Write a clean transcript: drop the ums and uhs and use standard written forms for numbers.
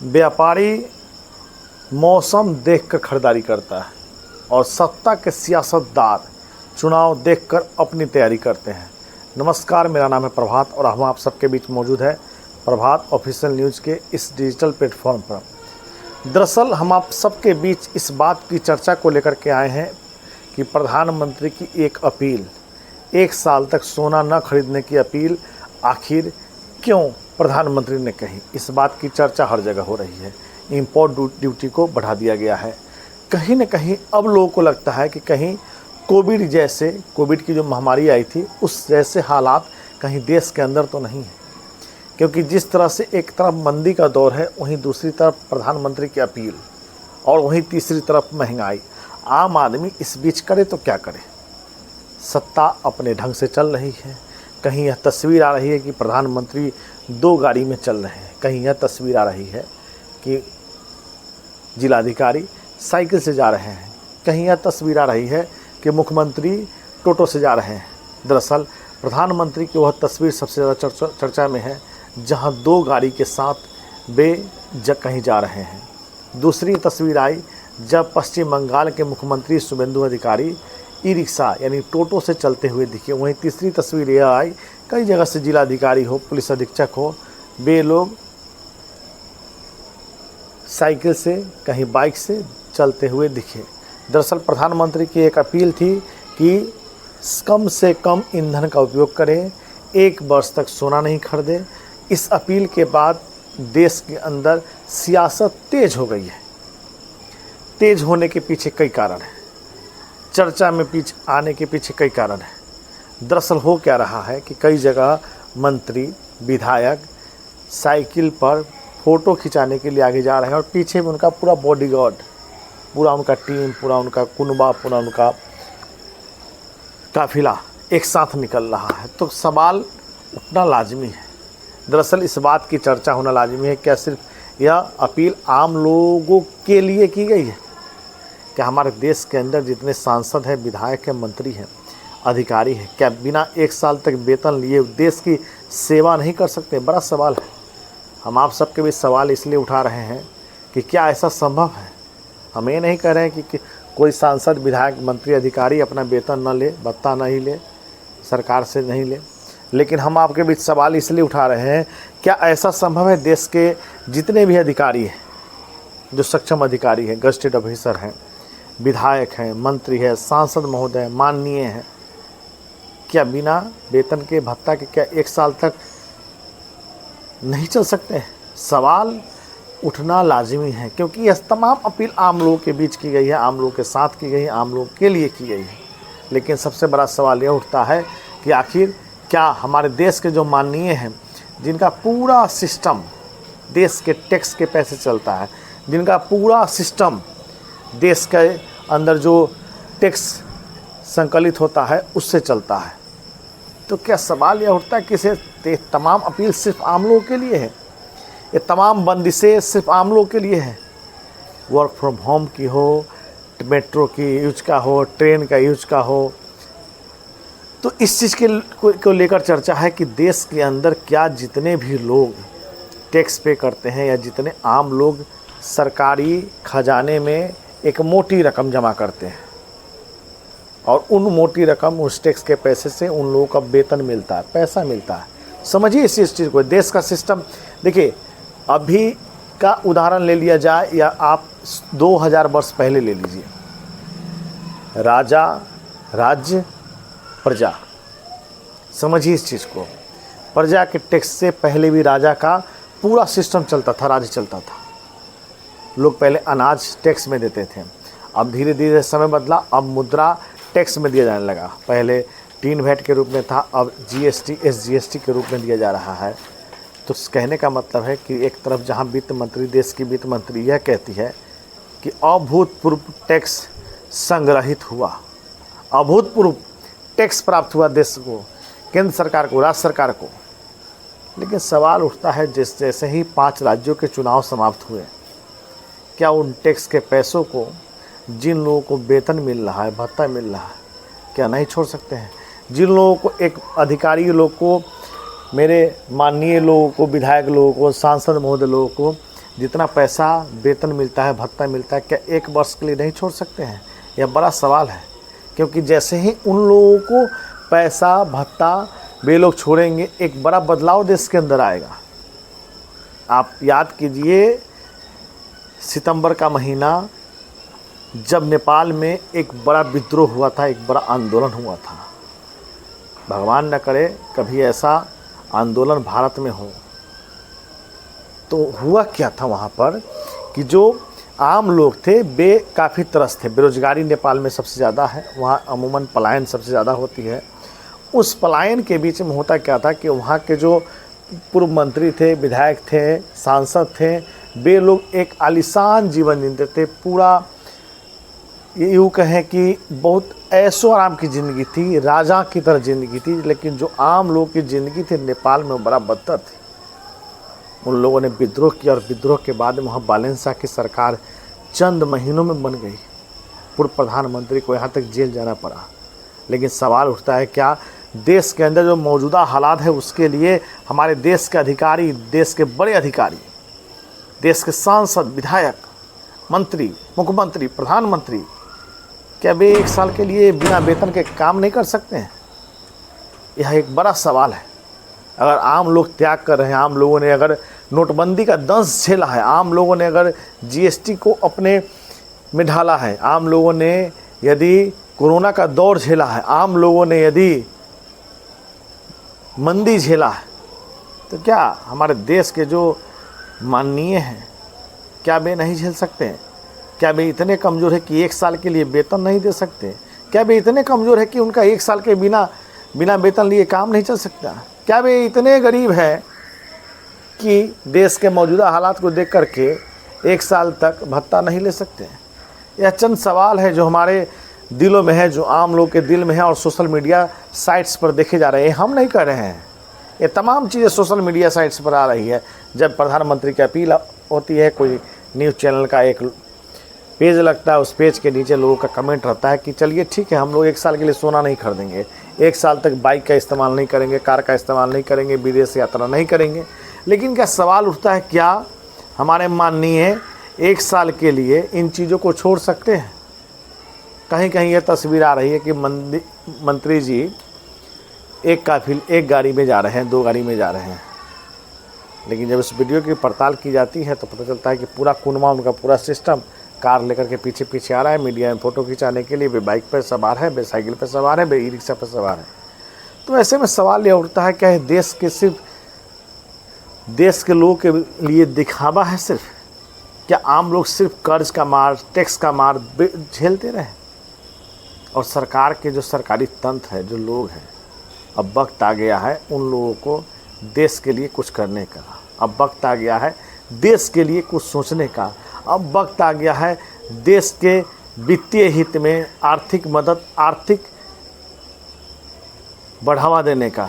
व्यापारी मौसम देखकर खरीदारी करता है और सत्ता के सियासतदार चुनाव देखकर अपनी तैयारी करते हैं। नमस्कार, मेरा नाम है प्रभात और हम आप सबके बीच मौजूद है प्रभात ऑफिशियल न्यूज़ के इस डिजिटल प्लेटफॉर्म पर। दरअसल हम आप सबके बीच इस बात की चर्चा को लेकर के आए हैं कि प्रधानमंत्री की एक अपील, 1 साल तक सोना न खरीदने की अपील आखिर क्यों प्रधानमंत्री ने कही। इस बात की चर्चा हर जगह हो रही है। इंपोर्ट ड्यूटी को बढ़ा दिया गया है। कहीं न कहीं अब लोगों को लगता है कि कहीं कोविड की जो महामारी आई थी उस जैसे हालात कहीं देश के अंदर तो नहीं है, क्योंकि जिस तरह से एक तरफ मंदी का दौर है, वहीं दूसरी तरफ प्रधानमंत्री की अपील और वहीं तीसरी तरफ महंगाई। आम आदमी इस बीच करे तो क्या करे। सत्ता अपने ढंग से चल रही है। कहीं यह तस्वीर आ रही है कि प्रधानमंत्री 2 गाड़ी में चल रहे हैं, कहीं यह तस्वीर आ रही है कि जिलाधिकारी साइकिल से जा रहे हैं, कहीं यह तस्वीर आ रही है कि मुख्यमंत्री टोटो से जा रहे हैं। दरअसल प्रधानमंत्री की वह तस्वीर सबसे ज़्यादा चर्चा में है, जहां 2 गाड़ी के साथ कहीं जा रहे हैं। दूसरी तस्वीर आई जब पश्चिम बंगाल के मुख्यमंत्री शुभेंदु अधिकारी ई रिक्शा यानी टोटो से चलते हुए दिखे। वहीं तीसरी तस्वीर यह आई, कई जगह से जिलाधिकारी हो, पुलिस अधीक्षक हो, वे लोग साइकिल से कहीं बाइक से चलते हुए दिखे। दरअसल प्रधानमंत्री की एक अपील थी कि कम से कम ईंधन का उपयोग करें, 1 वर्ष तक सोना नहीं खरीदें। इस अपील के बाद देश के अंदर सियासत तेज हो गई है। तेज होने के पीछे कई कारण हैं, चर्चा में आने के पीछे कई कारण हैं। दरअसल हो क्या रहा है कि कई जगह मंत्री विधायक साइकिल पर फ़ोटो खिंचाने के लिए आगे जा रहे हैं और पीछे में उनका पूरा बॉडीगार्ड, पूरा उनका टीम, पूरा उनका कुनबा, पूरा उनका काफिला एक साथ निकल रहा है। तो सवाल उठना लाजमी है। दरअसल इस बात की चर्चा होना लाजमी है, क्या सिर्फ यह अपील आम लोगों के लिए की गई है? क्या हमारे देश के अंदर जितने सांसद हैं, विधायक हैं, मंत्री हैं, अधिकारी हैं, क्या बिना 1 साल तक वेतन लिए देश की सेवा नहीं कर सकते? बड़ा सवाल है। हम आप सबके भी सवाल इसलिए उठा रहे हैं कि क्या ऐसा संभव है? हम ये नहीं कह रहे हैं कि कोई सांसद, विधायक, मंत्री, अधिकारी अपना वेतन न ले, भत्ता नहीं ले, सरकार से नहीं ले, लेकिन हम आपके बीच सवाल इसलिए उठा रहे हैं, क्या ऐसा संभव है? देश के जितने भी अधिकारी हैं, जो सक्षम अधिकारी हैं, गज़टेड ऑफिसर हैं, विधायक हैं, मंत्री हैं, सांसद महोदय, माननीय हैं, क्या बिना वेतन के, भत्ता के क्या 1 साल तक नहीं चल सकते हैं? सवाल उठना लाजमी है, क्योंकि यह तमाम अपील आम लोगों के बीच की गई है, आम लोगों के साथ की गई है, आम लोगों के लिए की गई है। लेकिन सबसे बड़ा सवाल यह उठता है कि आखिर क्या हमारे देश के जो माननीय हैं, जिनका पूरा सिस्टम देश के टैक्स के पैसे चलता है, जिनका पूरा सिस्टम देश के अंदर जो टैक्स संकलित होता है उससे चलता है, तो क्या सवाल यह उठता है कि ये तमाम अपील सिर्फ आम लोगों के लिए है? ये तमाम बंदिशें सिर्फ आम लोगों के लिए हैं? वर्क फ्रॉम होम की हो, मेट्रो की यूज का हो, ट्रेन का यूज का हो, तो इस चीज़ को लेकर चर्चा है कि देश के अंदर क्या जितने भी लोग टैक्स पे करते हैं या जितने आम लोग सरकारी खजाने में एक मोटी रकम जमा करते हैं और उन मोटी रकम, उस टैक्स के पैसे से उन लोगों का वेतन मिलता है, पैसा मिलता है। समझिए इस चीज़ को। देश का सिस्टम देखिए, अभी का उदाहरण ले लिया जाए या आप 2000 वर्ष पहले ले लीजिए। राजा, राज्य, प्रजा, समझिए इस चीज़ को। प्रजा के टैक्स से पहले भी राजा का पूरा सिस्टम चलता था, राज्य चलता था। लोग पहले अनाज टैक्स में देते थे, अब धीरे धीरे समय बदला, अब मुद्रा टैक्स में दिया जाने लगा। पहले टीन वैट के रूप में था, अब जीएसटी, एसजीएसटी के रूप में दिया जा रहा है। तो कहने का मतलब है कि एक तरफ जहां वित्त मंत्री, देश की वित्त मंत्री यह कहती है कि अभूतपूर्व टैक्स संग्रहित हुआ, अभूतपूर्व टैक्स प्राप्त हुआ देश को, केंद्र सरकार को, राज्य सरकार को। लेकिन सवाल उठता है, जैसे ही 5 राज्यों के चुनाव समाप्त हुए, क्या उन टैक्स के पैसों को जिन लोगों को वेतन मिल रहा है, भत्ता मिल रहा है, क्या नहीं छोड़ सकते हैं? जिन लोगों को, एक अधिकारी लोग को, मेरे माननीय लोगों को, विधायक लोगों को, सांसद महोदय लोगों को जितना पैसा वेतन मिलता है, भत्ता मिलता है, क्या 1 वर्ष के लिए नहीं छोड़ सकते हैं? यह बड़ा सवाल है, क्योंकि जैसे ही उन लोगों को पैसा भत्ता वे लोग छोड़ेंगे, एक बड़ा बदलाव देश के अंदर आएगा। आप याद कीजिए सितंबर का महीना, जब नेपाल में एक बड़ा विद्रोह हुआ था, एक बड़ा आंदोलन हुआ था। भगवान न करे कभी ऐसा आंदोलन भारत में हो। तो हुआ क्या था वहाँ पर कि जो आम लोग थे वे काफ़ी त्रस्त थे। बेरोजगारी नेपाल में सबसे ज़्यादा है, वहाँ अमूमन पलायन सबसे ज़्यादा होती है। उस पलायन के बीच में होता क्या था कि वहाँ के जो पूर्व मंत्री थे, विधायक थे, सांसद थे, वे लोग एक आलीशान जीवन जीते थे। पूरा यूँ कहें कि बहुत ऐशो आराम की ज़िंदगी थी, राजा की तरह ज़िंदगी थी। लेकिन जो आम लोग की ज़िंदगी थी नेपाल में बड़ा बदतर थी। उन लोगों ने विद्रोह किया और विद्रोह के बाद वहाँ बालेंसा की सरकार चंद महीनों में बन गई। पूर्व प्रधानमंत्री को यहाँ तक जेल जाना पड़ा। लेकिन सवाल उठता है, क्या देश के अंदर जो मौजूदा हालात है उसके लिए हमारे देश के अधिकारी, देश के बड़े अधिकारी, देश के सांसद, विधायक, मंत्री, मुख्यमंत्री, प्रधानमंत्री, क्या वे 1 साल के लिए बिना वेतन के काम नहीं कर सकते हैं? यह एक बड़ा सवाल है। अगर आम लोग त्याग कर रहे हैं, आम लोगों ने अगर नोटबंदी का दंश झेला है, आम लोगों ने अगर जीएसटी को अपने में ढाला है, आम लोगों ने यदि कोरोना का दौर झेला है, आम लोगों ने यदि मंदी झेला है, तो क्या हमारे देश के जो माननीय हैं, क्या वे नहीं झेल सकते हैं? क्या वे इतने कमज़ोर है कि 1 साल के लिए वेतन नहीं दे सकते? क्या वे इतने कमज़ोर है कि उनका 1 साल के बिना वेतन लिए काम नहीं चल सकता? क्या वे इतने गरीब हैं कि देश के मौजूदा हालात को देख करके 1 साल तक भत्ता नहीं ले सकते? यह चंद सवाल है जो हमारे दिलों में है, जो आम लोग के दिल में है और सोशल मीडिया साइट्स पर देखे जा रहे हैं। हम नहीं कर रहे हैं, ये तमाम चीज़ें सोशल मीडिया साइट्स पर आ रही है। जब प्रधानमंत्री की अपील होती है, कोई न्यूज़ चैनल का एक पेज लगता है, उस पेज के नीचे लोगों का कमेंट रहता है कि चलिए ठीक है, हम लोग 1 साल के लिए सोना नहीं खरीदेंगे, 1 साल तक बाइक का इस्तेमाल नहीं करेंगे, कार का इस्तेमाल नहीं करेंगे, विदेश यात्रा नहीं करेंगे। लेकिन क्या सवाल उठता है, क्या हमारे माननीय 1 साल के लिए इन चीज़ों को छोड़ सकते हैं? कहीं कहीं ये तस्वीर आ रही है कि मंत्री जी एक गाड़ी में जा रहे हैं, 2 गाड़ी में जा रहे हैं। लेकिन जब इस वीडियो की पड़ताल की जाती है तो पता चलता है कि पूरा कुनवा, उनका पूरा सिस्टम कार लेकर के पीछे पीछे आ रहा है मीडिया में फ़ोटो खिंचाने के लिए। वे बाइक पर सवार है, वे साइकिल पर सवार है, वे ई रिक्शा पर सवार है। तो ऐसे में सवाल यह उठता है, क्या देश के सिर्फ देश के लोगों के लिए दिखावा है सिर्फ? क्या आम लोग सिर्फ कर्ज का मार, टैक्स का मार झेलते रहे? और सरकार के जो सरकारी तंत्र है, जो लोग हैं, अब वक्त आ गया है उन लोगों को देश के लिए कुछ करने का। अब वक्त आ गया है देश के लिए कुछ सोचने का। अब वक्त आ गया है देश के वित्तीय हित में आर्थिक मदद, आर्थिक बढ़ावा देने का।